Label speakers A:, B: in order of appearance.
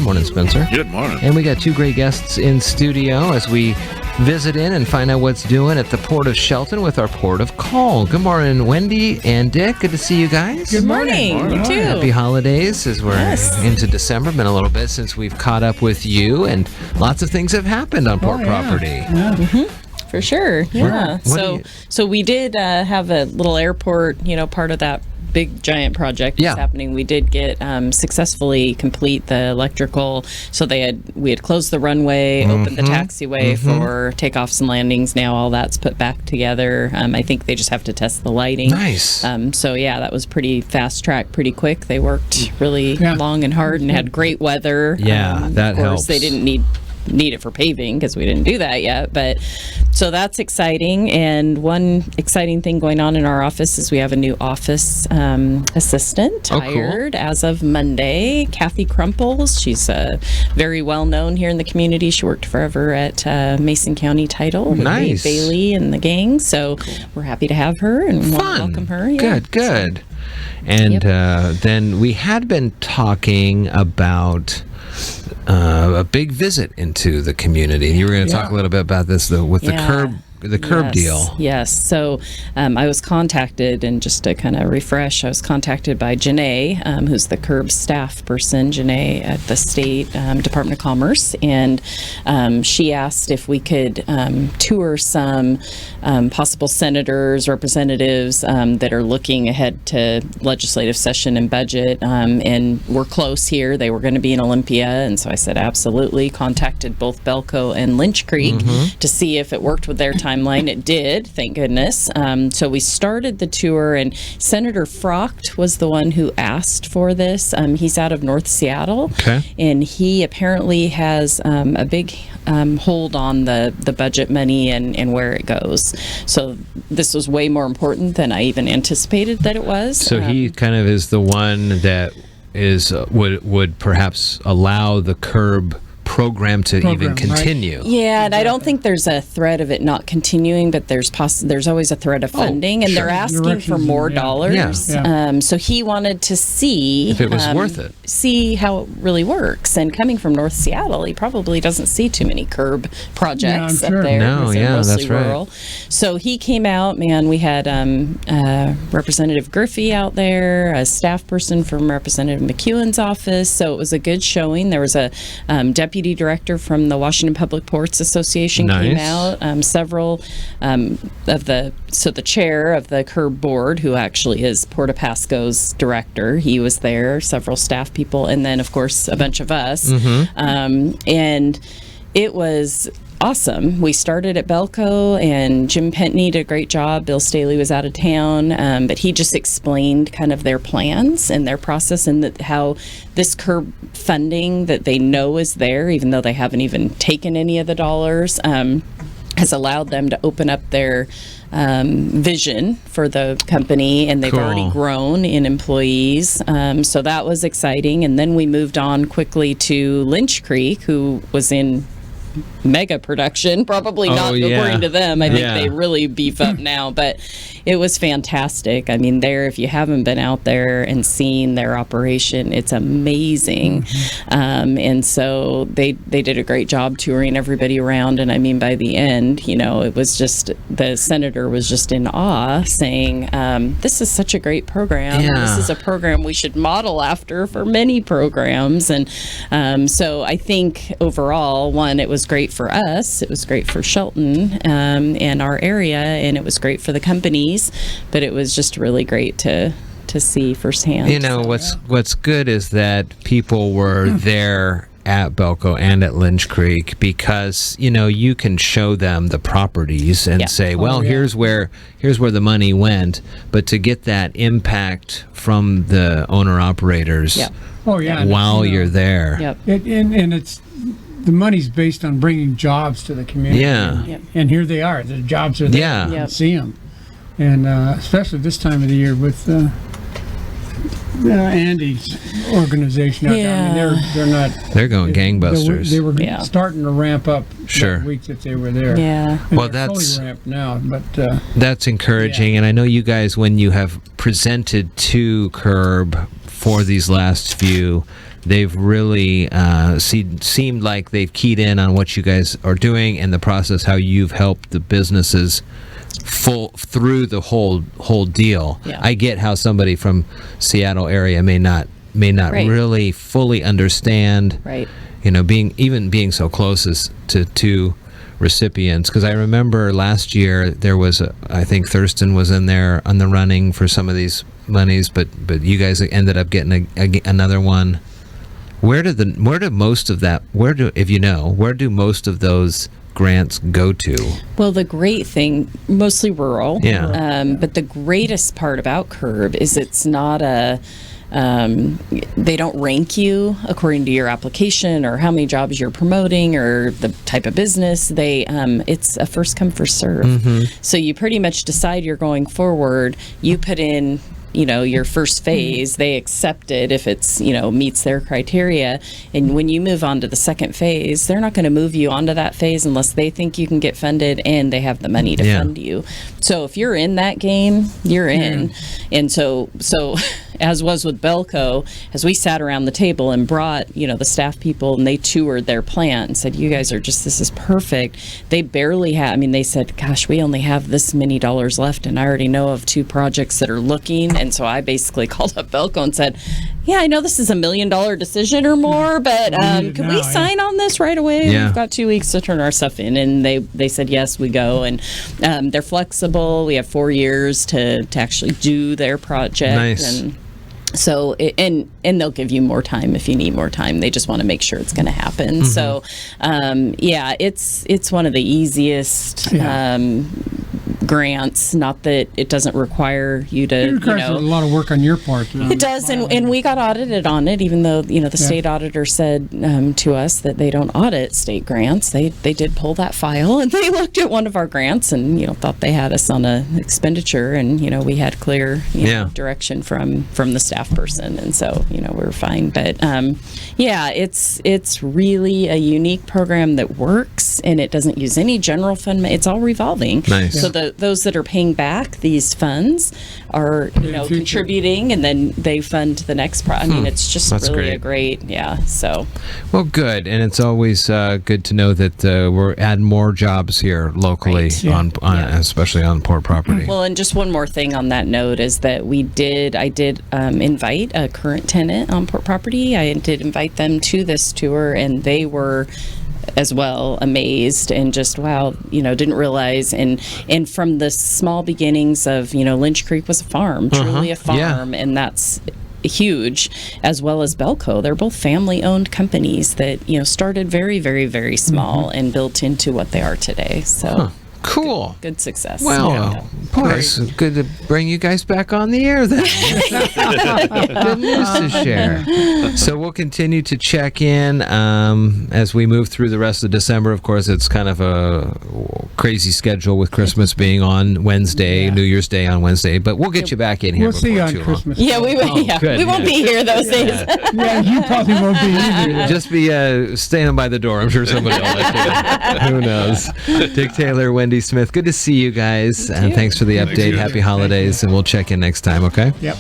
A: Morning, Spencer.
B: Good morning.
A: And we got two great guests in studio as we visit in and find out what's doing at the Port of Shelton with our Port of Call. Good morning, Wendy and Dick. Good to see you guys.
C: Good morning. You too.
A: Happy holidays as we're into December. Been a little bit since we've caught up with you, and lots of things have happened on port property.
C: Yeah. Mm-hmm. For sure. Yeah. So we did have a little airport, part of that big giant project that's happening. We did get successfully complete the electrical. So we had closed the runway, opened the taxiway for takeoffs and landings. Now all that's put back together. I think they just have to test the lighting.
A: Nice.
C: That was pretty fast track, pretty quick. They worked really long and hard and had great weather.
A: Yeah, that helps.
C: Of course, they didn't need it for paving because we didn't do that yet, but so that's exciting. And one exciting thing going on in our office is we have a new office assistant hired as of Monday, Kathy Crumples. She's very well known here in the community. She worked forever at Mason County Title with Dave Bailey and the gang, so we're happy to have her and want to welcome her.
A: Good. And then we had been talking about a big visit into the community. You were going to talk a little bit about this with the curb deal.
C: Yes. So I was contacted, and just to kind of refresh, I was contacted by Janae, who's the curb staff person, Janae at the State Department of Commerce, and she asked if we could tour some possible senators, representatives that are looking ahead to legislative session and budget, and we're close here. They were going to be in Olympia, and so I said absolutely. Contacted both Belco and Lynch Creek to see if it worked with their timeline. It did, thank goodness. So we started the tour, and Senator Frocht was the one who asked for this. He's out of North Seattle, and he apparently has a big hold on the budget money and where it goes. So this was way more important than I even anticipated that it was.
A: So he kind of is the one that is would perhaps allow the curb program to even continue.
C: Right? Yeah, and I don't think there's a threat of it not continuing, but there's always a threat of funding, and they're asking for more dollars. So he wanted to see
A: if it was worth it,
C: see how it really works. And coming from North Seattle, he probably doesn't see too many curb projects up there.
A: No,
C: that's
A: rural.
C: Right. So he came out. Man, we had Representative Griffey out there, a staff person from Representative McEwen's office. So it was a good showing. There was a deputy director from the Washington Public Ports Association came out. Several the chair of the curb board, who actually is Port of Pasco's director, he was there. Several staff people, and then of course a bunch of us. And it was awesome. We started at Belco, and Jim Pentney did a great job. Bill Staley was out of town, but he just explained kind of their plans and their process, and how this curb funding that they know is there, even though they haven't even taken any of the dollars, has allowed them to open up their vision for the company, and they've already grown in employees. So that was exciting. And then we moved on quickly to Lynch Creek, who was in mega production, probably not according to them. I think they really beef up now, but it was fantastic. I mean, if you haven't been out there and seen their operation, it's amazing. And so they did a great job touring everybody around. And I mean, by the end, it was just, the senator was just in awe, saying, this is such a great program. This is a program we should model after for many programs. And so I think overall, one, it was great for us, it was great for Shelton and our area, and it was great for the companies, but it was just really great to see firsthand.
A: What's good is that people were there at Belco and at Lynch Creek, because you can show them the properties and say, here's where the money went, but to get that impact from the owner operators while you're there.
D: And it's the money's based on bringing jobs to the community. And here they are. The jobs are there. You can see them. And especially this time of the year with Andy's organization. I mean,
A: they're going gangbusters.
D: They were starting to ramp up that week that they were there.
A: Well,
D: they're fully ramped now, but
A: that's encouraging. And I know you guys, when you have presented to CERB for these last few, they've really seemed like they've keyed in on what you guys are doing and the process, how you've helped the businesses through the whole deal.
C: Yeah.
A: I get how somebody from Seattle area may not
C: Right.
A: really fully understand,
C: Right.
A: being so close as to two recipients, because I remember last year there was I think Thurston was in there on the running for some of these monies, but you guys ended up getting another one. Where do most of those grants go to?
C: Well, the great thing, mostly rural.
A: Yeah.
C: But the greatest part about CERB is it's not they don't rank you according to your application or how many jobs you're promoting or the type of business. It's a first come first serve.
A: Mm-hmm.
C: So you pretty much decide you're going forward. You put in your first phase, they accept it if it's, meets their criteria. And when you move on to the second phase, they're not going to move you onto that phase unless they think you can get funded and they have the money to fund you. So if you're in that game, you're in. And so as was with Belco, as we sat around the table and brought, the staff people and they toured their plant and said, you guys are this is perfect. They barely they said, gosh, we only have this many dollars left. And I already know of 2 projects that are looking. And so I basically called up Belco and said, yeah, I know this is $1 million decision or more, but can we sign on this right away?
A: Yeah.
C: We've got 2 weeks to turn our stuff in. And they said, yes, we go. And they're flexible. We have 4 years to actually do their project.
A: Nice.
C: And so, and they'll give you more time if you need more time. They just want to make sure it's going to happen. So, it's one of the easiest grants. Not that it doesn't require you to,
D: It requires a lot of work on your part.
C: It does, and we got audited on it, even though the state auditor said to us that they don't audit state grants. They did pull that file, and they looked at one of our grants and thought they had us on an expenditure, and we had clear direction from the staff person, and so we're fine. But it's really a unique program that works, and it doesn't use any general fund. It's all revolving.
A: Nice.
C: So those that are paying back these funds are contributing, and then they fund the next it's just
A: That's
C: really
A: great.
C: a great so
A: Well, good, and it's always good to know that we're adding more jobs here locally, especially on port property.
C: Well, and just one more thing on that note is that I did invite a current tenant on port property. I did invite them to this tour, and they were as well amazed and just didn't realize, and from the small beginnings of Lynch Creek was a farm, truly a farm, and that's huge, as well as Belco. They're both family-owned companies that started very, very, very small and built into what they are today. So
A: cool.
C: Good success.
A: Well, boy, it's good to bring you guys back on the air then. Good news to share. So we'll continue to check in as we move through the rest of December. Of course, it's kind of a crazy schedule with Christmas being on Wednesday, New Year's Day on Wednesday, but we'll get you back in here.
D: We'll see you on Christmas.
C: Yeah, we will. We won't be here those days.
D: Yeah, you probably won't be either.
A: Just be standing by the door. I'm sure somebody will let you. Who knows? Dick Taylor, Wendy Smith, good to see you guys, and thanks for the update. Happy holidays, and we'll check in next time, okay?
D: Yep.